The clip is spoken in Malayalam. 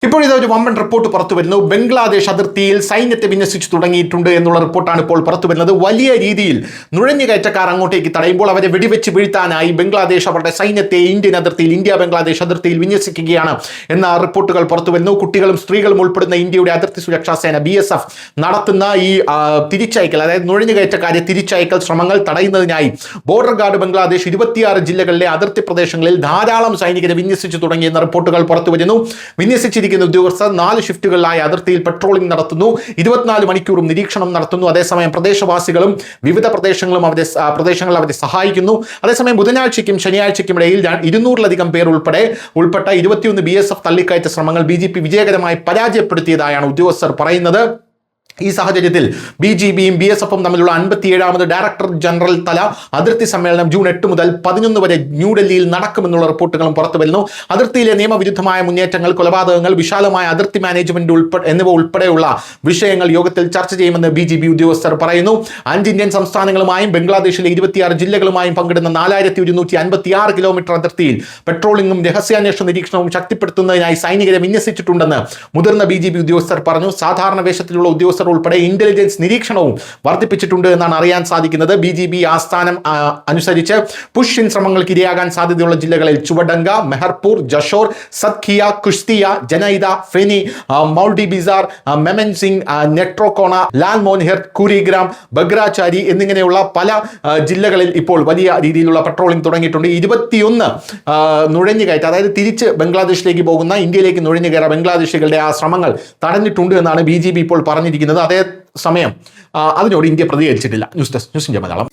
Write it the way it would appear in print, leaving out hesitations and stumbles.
ഇപ്പോൾ ഇതൊരു വമ്പൻ റിപ്പോർട്ട് പുറത്തു വരുന്നു. ബംഗ്ലാദേശ് അതിർത്തിയിൽ സൈന്യത്തെ വിന്യസിച്ചു തുടങ്ങിയിട്ടുണ്ട് എന്നുള്ള റിപ്പോർട്ടാണ് ഇപ്പോൾ പുറത്തു വരുന്നത്. വലിയ രീതിയിൽ നുഴഞ്ഞുകയറ്റക്കാർ അങ്ങോട്ടേക്ക് തടയുമ്പോൾ അവരെ വെടിവെച്ച് വീഴ്ത്താനായി ബംഗ്ലാദേശ് അവരുടെ സൈന്യത്തെ ഇന്ത്യൻ അതിർത്തിയിൽ, ഇന്ത്യ ബംഗ്ലാദേശ് അതിർത്തിയിൽ വിന്യസിക്കുകയാണ് എന്ന റിപ്പോർട്ടുകൾ പുറത്തു വരുന്നു. കുട്ടികളും സ്ത്രീകളും ഉൾപ്പെടുന്ന ഇന്ത്യയുടെ അതിർത്തി സുരക്ഷാ സേന BSF നടത്തുന്ന ഈ തിരിച്ചയക്കൽ, അതായത് നുഴഞ്ഞുകയറ്റക്കാരെ തിരിച്ചയക്കൽ ശ്രമങ്ങൾ തടയുന്നതിനായി ബോർഡർ ഗാർഡ് ബംഗ്ലാദേശ് 26 ജില്ലകളിലെ അതിർത്തി പ്രദേശങ്ങളിൽ ധാരാളം സൈനികരെ വിന്യസിച്ചു തുടങ്ങിയെന്ന റിപ്പോർട്ടുകൾ പുറത്തു വരുന്നു. വിന്യസിച്ചിരിക്കുന്ന ഉദ്യോഗസ്ഥർ 4 ഷിഫ്റ്റുകളിലായി അതിർത്തിയിൽ പെട്രോളിംഗ് നടത്തുന്നു, 24 മണിക്കൂറും നിരീക്ഷണം നടത്തുന്നു. അതേസമയം പ്രദേശവാസികളും വിവിധ പ്രദേശങ്ങളിൽ അവരെ സഹായിക്കുന്നു. അതേസമയം ബുധനാഴ്ചയ്ക്കും ശനിയാഴ്ചയ്ക്കും ഇടയിൽ 200-ലധികം പേർ ഉൾപ്പെട്ട 21 BSF തള്ളിക്കയറ്റ ശ്രമങ്ങൾ BGP വിജയകരമായി പരാജയപ്പെടുത്തിയതായാണ് ഉദ്യോഗസ്ഥർ പറയുന്നത്. ഈ സാഹചര്യത്തിൽ BGBയും BSFും തമ്മിലുള്ള 57ാമത് ഡയറക്ടർ ജനറൽ തല അതിർത്തി സമ്മേളനം ജൂൺ 8 മുതൽ 11 വരെ ന്യൂഡൽഹിയിൽ നടക്കുമെന്നുള്ള റിപ്പോർട്ടുകളും പുറത്തു വരുന്നു. അതിർത്തിയിലെ നിയമവിരുദ്ധമായ മുന്നേറ്റങ്ങൾ, കൊലപാതകങ്ങൾ, വിശാലമായ അതിർത്തി മാനേജ്മെന്റ് എന്നിവ ഉൾപ്പെടെയുള്ള വിഷയങ്ങൾ യോഗത്തിൽ ചർച്ച ചെയ്യുമെന്ന് BGB ഉദ്യോഗസ്ഥർ പറയുന്നു. 5 ഇന്ത്യൻ സംസ്ഥാനങ്ങളുമായും ബംഗ്ലാദേശിലെ 26 ജില്ലകളുമായും പങ്കിടുന്ന 4156 കിലോമീറ്റർ അതിർത്തിയിൽ പെട്രോളിംഗും രഹസ്യാന്വേഷണ നിരീക്ഷണവും ശക്തിപ്പെടുത്തുന്നതിനായി സൈനികരെ വിന്യസിച്ചിട്ടുണ്ടെന്ന് മുതിർന്ന BGB ഉദ്യോഗസ്ഥർ പറഞ്ഞു. സാധാരണ വേഷത്തിലുള്ള ഉദ്യോഗസ്ഥർ ഉൾപ്പെടെ ഇന്റലിജൻസ് നിരീക്ഷണവും വർദ്ധിപ്പിച്ചിട്ടുണ്ട് എന്നാണ് അറിയാൻ സാധിക്കുന്നത്. BGB ആസ്ഥാനം അനുസരിച്ച് പുഷ് ശ്രമങ്ങൾക്ക് ഇരയാകാൻ സാധ്യതയുള്ള ജില്ലകളിൽ ചുവഡംഗ, മെഹർപൂർ, ജഷോർ, സത്ഖിയ, കുഷ്തിയ, ജനൈദ, ഫെനി, മൗൾഡി ബിസാർ, മെമൻസിംഗ്, നെട്രോക്കോണ, ലാൽമോൻഹർ, കുരിഗ്രാം, ബഗ്രാചാരി എന്നിങ്ങനെയുള്ള പല ജില്ലകളിൽ ഇപ്പോൾ വലിയ രീതിയിലുള്ള പെട്രോളിംഗ് തുടങ്ങിയിട്ടുണ്ട്. 21 നുഴഞ്ഞുകയറ്റം, അതായത് തിരിച്ച് ബംഗ്ലാദേശിലേക്ക് പോകുന്ന, ഇന്ത്യയിലേക്ക് നുഴഞ്ഞു കയറാൻ ബംഗ്ലാദേശികളുടെ ആ ശ്രമങ്ങൾ തടഞ്ഞിട്ടുണ്ട് എന്നാണ് BGB ഇപ്പോൾ പറഞ്ഞിരിക്കുന്നത്. അതേസമയം അതിനോട് ഇന്ത്യ പ്രതികരിച്ചിട്ടില്ല. News desk, news India Malayalam.